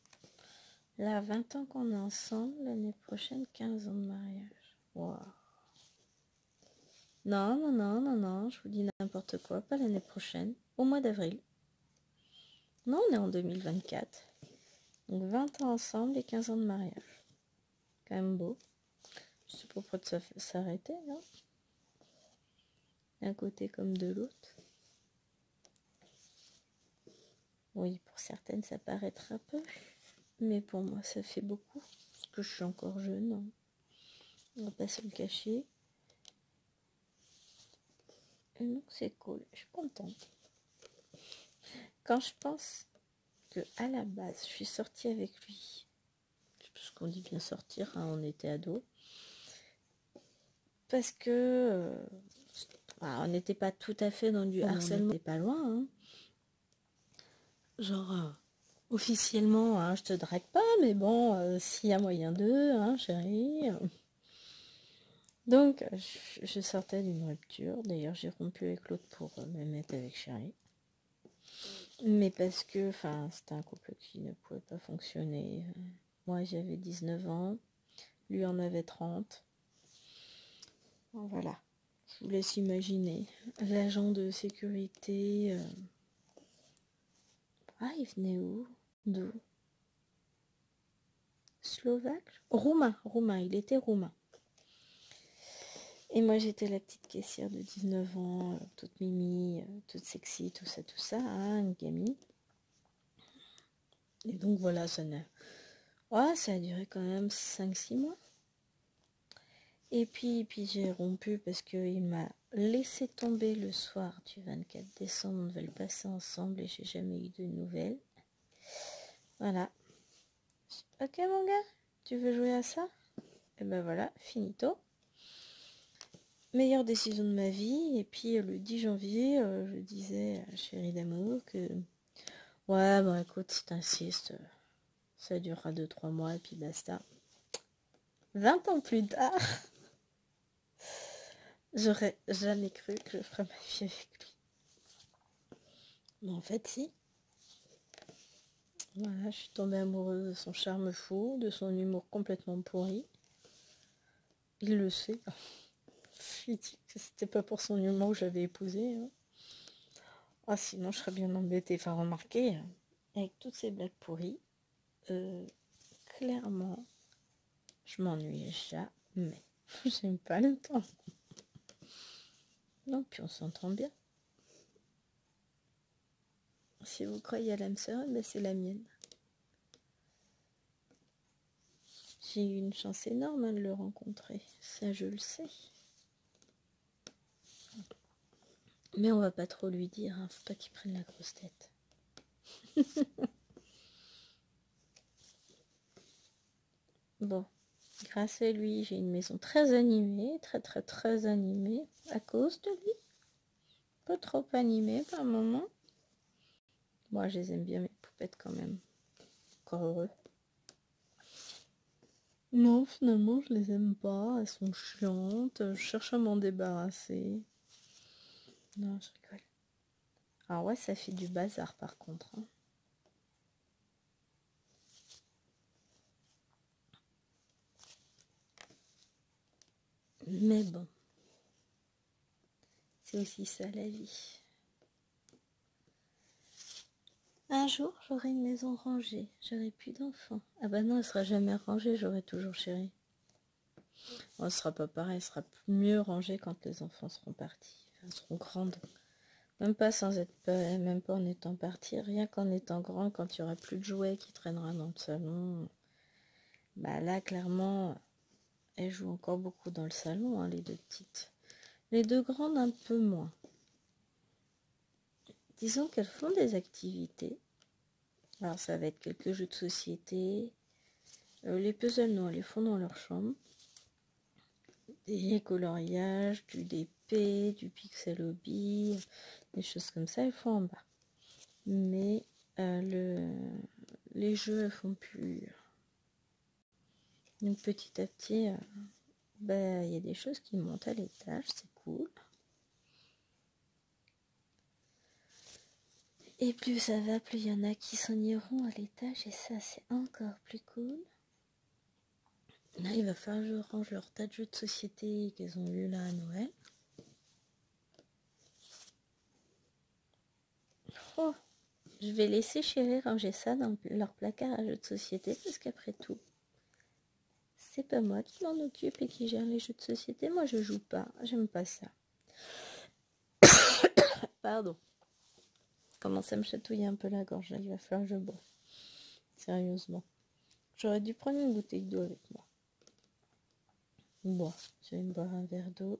Speaker 1: Là, 20 ans qu'on est ensemble, l'année prochaine, 15 ans de mariage. Wow. Non, je vous dis n'importe quoi, pas l'année prochaine, au mois d'avril. Non, on est en 2024. Donc 20 ans ensemble et 15 ans de mariage. Quand même beau. Je sais pas pourquoi ça s'arrêter, non? d'un côté comme de l'autre. Oui, pour certaines, ça paraîtra peu, mais pour moi, ça fait beaucoup, parce que je suis encore jeune, hein. On va pas se le cacher. Et donc, c'est cool, je suis contente. Quand je pense que à la base, je suis sortie avec lui, parce qu'on dit bien sortir, hein, on était ados, parce que on n'était pas tout à fait dans du harcèlement, on n'était pas loin, hein. Genre, officiellement, hein, je te drague pas, mais bon, s'il y a moyen d'eux, hein, chérie. Donc, je sortais d'une rupture. D'ailleurs, j'ai rompu avec l'autre pour me mettre avec chérie. Mais parce que, enfin, c'était un couple qui ne pouvait pas fonctionner. Moi, j'avais 19 ans. Lui en avait 30. Voilà. Je vous laisse imaginer. L'agent de sécurité. Ah, il venait où? D'où? Slovaque? Roumain. Il était roumain. Et moi, j'étais la petite caissière de 19 ans, toute mimi, toute sexy, tout ça, hein, une gamine. Et donc, voilà, ça a duré quand même 5-6 mois. Et puis j'ai rompu parce qu'il m'a laissé tomber le soir du 24 décembre. On devait le passer ensemble et j'ai jamais eu de nouvelles. Voilà. Ok, mon gars, tu veux jouer à ça? Et ben voilà, finito. Meilleure décision de ma vie. Et puis le 10 janvier, je disais à chérie d'amour que ouais, bon écoute, si t'insistes, ça durera 2-3 mois et puis basta. 20 ans plus tard, j'aurais jamais cru que je ferais ma vie avec lui. Mais en fait, si. Voilà, je suis tombée amoureuse de son charme fou, de son humour complètement pourri. Il le sait. Je lui ai dit que c'était pas pour son humour que j'avais épousé, hein. Ah, sinon, je serais bien embêtée. Enfin, remarquez, avec toutes ces blagues pourries, clairement, je m'ennuie jamais. J'aime pas le temps. Non, puis on s'entend bien. Si vous croyez à l'âme sœur, ben c'est la mienne. J'ai eu une chance énorme, hein, de le rencontrer. Ça, je le sais. Mais on va pas trop lui dire, hein. Faut pas qu'il prenne la grosse tête. Bon, grâce à lui, j'ai une maison très animée, très animée, à cause de lui. Pas trop animée par moment. Moi, je les aime bien, mes poupettes, quand même. Encore heureux. Non, finalement, je les aime pas. Elles sont chiantes. Je cherche à m'en débarrasser. Non, je rigole. Ah ouais, ça fait du bazar, par contre, hein. Mais bon, c'est aussi ça la vie. Un jour, j'aurai une maison rangée, j'aurai plus d'enfants. Ah bah non, elle sera jamais rangée, j'aurai toujours chérie. Bon, ce sera pas pareil, elle sera mieux rangée quand les enfants seront partis, enfin, seront grandes. Même pas sans être, même pas en étant partis, rien qu'en étant grand, quand il y aura plus de jouets qui traînera dans le salon. Bah là, clairement, elles jouent encore beaucoup dans le salon, hein, les deux petites. Les deux grandes, un peu moins. Disons qu'elles font des activités. Alors ça va être quelques jeux de société. Les puzzles, non, elles les font dans leur chambre. Des coloriages, du DP, du pixel hobby, des choses comme ça, elles font en bas. Mais les jeux, elles font plus. Donc petit à petit, y a des choses qui montent à l'étage, c'est cool. Et plus ça va, plus il y en a qui s'en iront à l'étage, et ça, c'est encore plus cool. Là, il va falloir que je range leur tas de jeux de société qu'elles ont eu là à Noël. Oh, je vais laisser chérie ranger ça dans leur placard à jeux de société, parce qu'après tout, c'est pas moi qui m'en occupe et qui gère les jeux de société. Moi, je joue pas, j'aime pas ça. Pardon. Commence à me chatouiller un peu la gorge. Là, il va falloir que je boive. Sérieusement. J'aurais dû prendre une bouteille d'eau avec moi. Bon, je vais me boire un verre d'eau.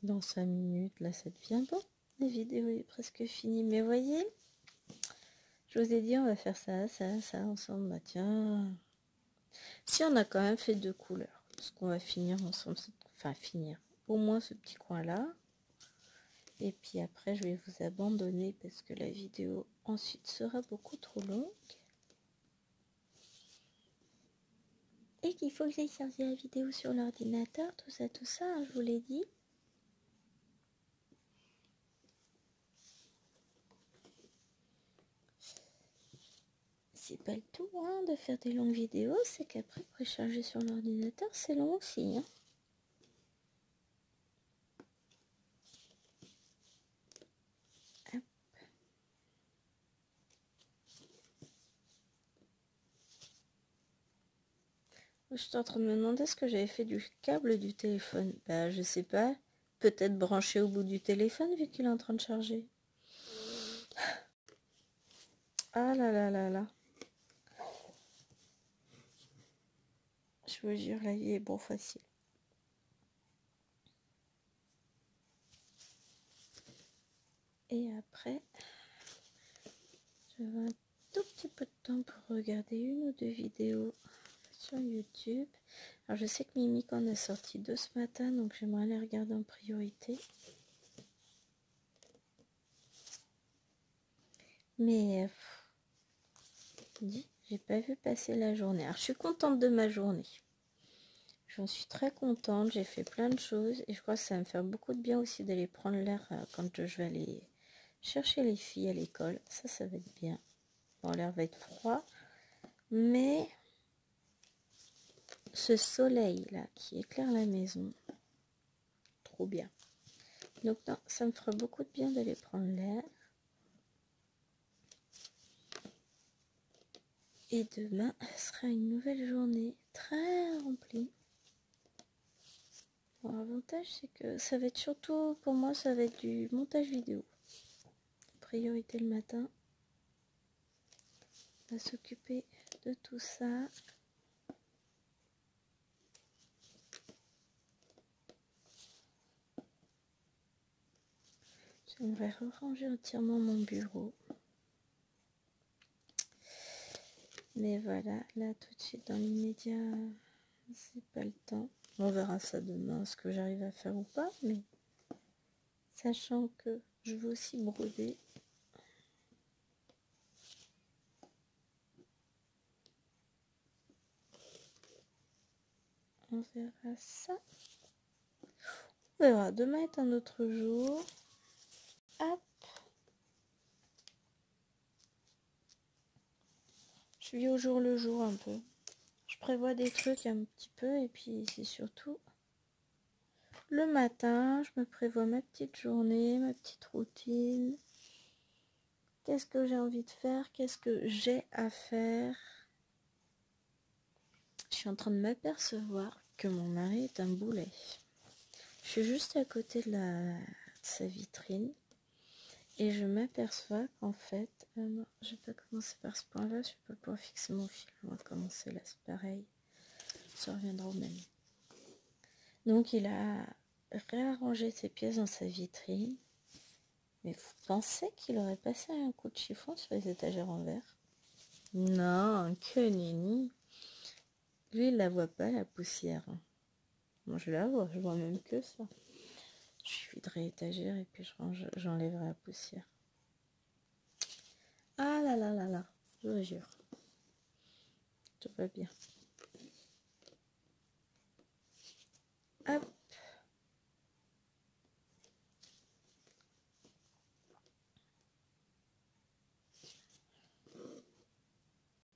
Speaker 1: Dans 5 minutes, là, ça devient bon. La vidéo est presque finie. Mais voyez, je vous ai dit, on va faire ça ensemble. Bah tiens. Si on a quand même fait 2 couleurs. Parce qu'on va finir ensemble. Enfin, finir. Au moins ce petit coin-là. Et puis après, je vais vous abandonner parce que la vidéo ensuite sera beaucoup trop longue. Et qu'il faut que j'aille charger la vidéo sur l'ordinateur, tout ça, hein, je vous l'ai dit. C'est pas le tout hein, de faire des longues vidéos, c'est qu'après, pour charger sur l'ordinateur, c'est long aussi. Hein. Hop. Je suis en train de me demander ce que j'avais fait du câble du téléphone. Bah, je sais pas. Peut-être branché au bout du téléphone vu qu'il est en train de charger. Ah là là là là. Je vous jure, la vie est bon facile. Et après, j'avais un tout petit peu de temps pour regarder 1 ou 2 vidéos sur YouTube. Alors je sais que Mimic en a sorti 2 ce matin, donc j'aimerais les regarder en priorité. Mais j'ai pas vu passer la journée. Alors je suis contente de ma journée. J'en suis très contente, j'ai fait plein de choses et je crois que ça va me faire beaucoup de bien aussi d'aller prendre l'air quand je vais aller chercher les filles à l'école. Ça va être bien. Bon, l'air va être froid, mais ce soleil là qui éclaire la maison, trop bien. Donc non, ça me fera beaucoup de bien d'aller prendre l'air. Et demain sera une nouvelle journée très remplie. Bon, l'avantage c'est que ça va être surtout, pour moi ça va être du montage vidéo. Priorité le matin. On va s'occuper de tout ça. J'aimerais ranger entièrement mon bureau. Mais voilà, là tout de suite dans l'immédiat, c'est pas le temps. On verra ça demain, ce que j'arrive à faire ou pas. Mais sachant que je veux aussi broder. On verra ça. On verra. Demain est un autre jour. Hop. Je vis au jour le jour un peu. Je prévois des trucs un petit peu et puis c'est surtout le matin, je me prévois ma petite journée, ma petite routine. Qu'est-ce que j'ai envie de faire? Qu'est-ce que j'ai à faire? Je suis en train de m'apercevoir que mon mari est un boulet. Je suis juste à côté de sa vitrine et je m'aperçois qu'en fait, non, je vais pas commencer par ce point-là, je vais pas pouvoir fixer mon fil. On va commencer là, c'est pareil. Ça reviendra au même. Donc il a réarrangé ses pièces dans sa vitrine. Mais vous pensez qu'il aurait passé un coup de chiffon sur les étagères en verre? Non, que nenni. Lui, il la voit pas, la poussière. Moi, je la vois, je vois même que ça. Je viderai l'étagère et puis j'enlèverai la poussière. Ah là là là là, je vous jure. Tout va bien. Hop.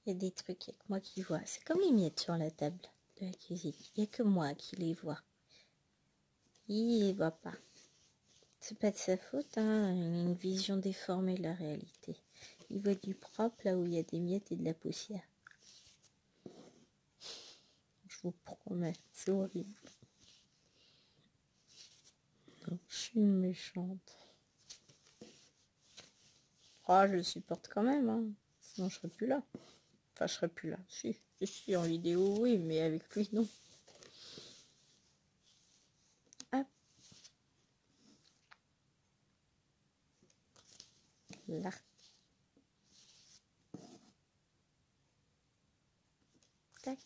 Speaker 1: Il y a des trucs, il n'y a que moi qui vois. C'est comme les miettes sur la table de la cuisine. Il n'y a que moi qui les vois. Il ne les voit pas. C'est pas de sa faute, hein. Il a une vision déformée de la réalité. Il voit du propre là où il y a des miettes et de la poussière. Je vous promets, c'est horrible. Non, je Une méchante. Ah, je le supporte quand même, hein. Sinon je serais plus là. Enfin, je serais plus là. Si, je suis en vidéo, oui, mais avec lui, non. Hop. Là. Tac.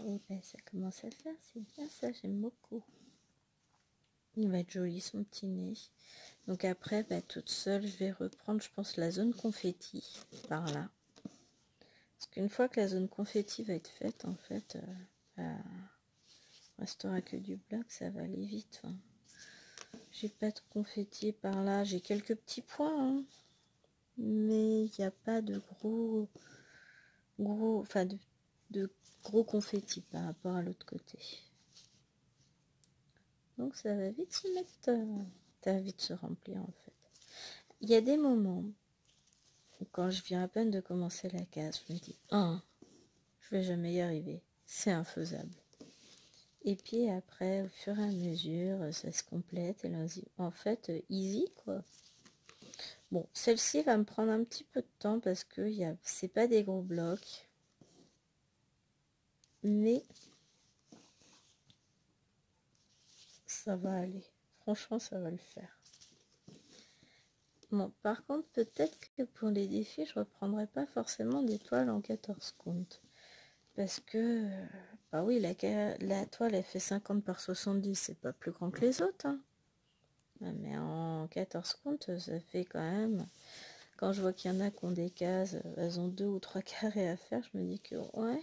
Speaker 1: Et ben, ça commence à faire. C'est bien ça, j'aime beaucoup. Il va être joli son petit nez. Donc après, bah, toute seule, je vais reprendre, je pense, la zone confetti par là. Parce qu'une fois que la zone confetti va être faite, en fait, il restera que du black, ça va aller vite. Hein. J'ai pas de confetti par là, j'ai quelques petits points, hein, mais il n'y a pas de enfin de gros confetti par rapport à l'autre côté. Donc ça va vite se mettre, ça va vite se remplir en fait. Il y a des moments où quand je viens à peine de commencer la case, je me dis, je vais jamais y arriver, c'est infaisable. Et puis après, au fur et à mesure, ça se complète et là on se dit, en fait, easy quoi. Bon, celle-ci va me prendre un petit peu de temps parce que c'est pas des gros blocs. Mais ça va aller. Franchement, ça va le faire. Bon, par contre, peut-être que pour les défis, je reprendrai pas forcément des toiles en 14 comptes. Parce que, bah oui, la toile, elle fait 50 par 70, c'est pas plus grand que les autres. Hein. Mais en 14 comptes, ça fait quand même... Quand je vois qu'il y en a qui ont des cases, elles ont 2 ou 3 carrés à faire, je me dis que, ouais,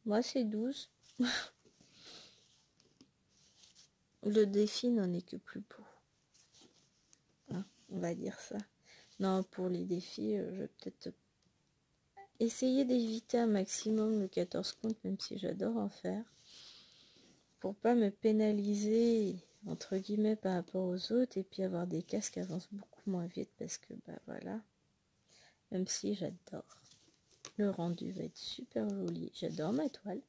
Speaker 1: moi c'est 12. Le défi n'en est que plus beau. Hein, on va dire ça. Non, pour les défis, je vais peut-être essayer d'éviter un maximum le 14 comptes, même si j'adore en faire. Pour pas me pénaliser, entre guillemets, par rapport aux autres, et puis avoir des cases qui avancent beaucoup moins vite, parce que, bah voilà. Même si j'adore. Le rendu va être super joli. J'adore ma toile.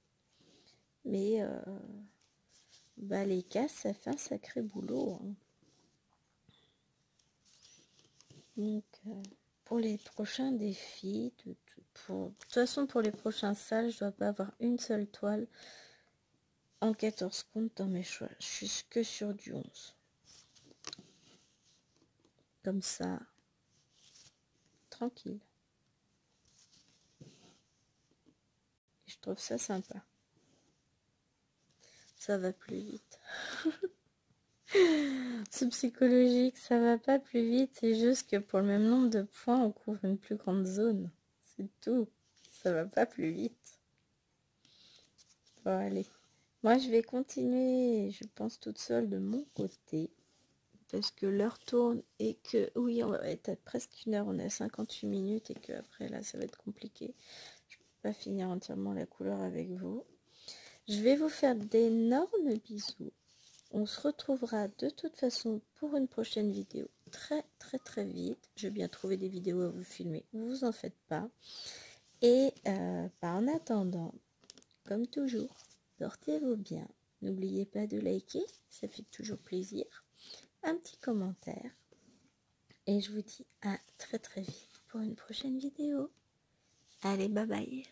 Speaker 1: Mais, bah les cases, ça fait un sacré boulot. Hein. Donc, pour les prochains défis, de toute façon, pour les prochains salles, je dois pas avoir une seule toile en 14 comptes dans mes choix. Je suis que sur du 11. Comme ça, tranquille. Et je trouve ça sympa. Ça va plus vite. C'est psychologique, ça va pas plus vite. C'est juste que pour le même nombre de points, on couvre une plus grande zone. C'est tout. Ça va pas plus vite. Bon, allez. Moi, je vais continuer, je pense, toute seule de mon côté. Parce que l'heure tourne et que, oui, on va être à presque 1 heure, on est à 58 minutes et que après là, ça va être compliqué. Je ne peux pas finir entièrement la couleur avec vous. Je vais vous faire d'énormes bisous. On se retrouvera de toute façon pour une prochaine vidéo très très très vite. Je vais bien trouver des vidéos à vous filmer, vous en faites pas. Et en attendant, comme toujours, portez-vous bien. N'oubliez pas de liker, ça fait toujours plaisir. Un petit commentaire. Et je vous dis à très très vite pour une prochaine vidéo. Allez, bye bye.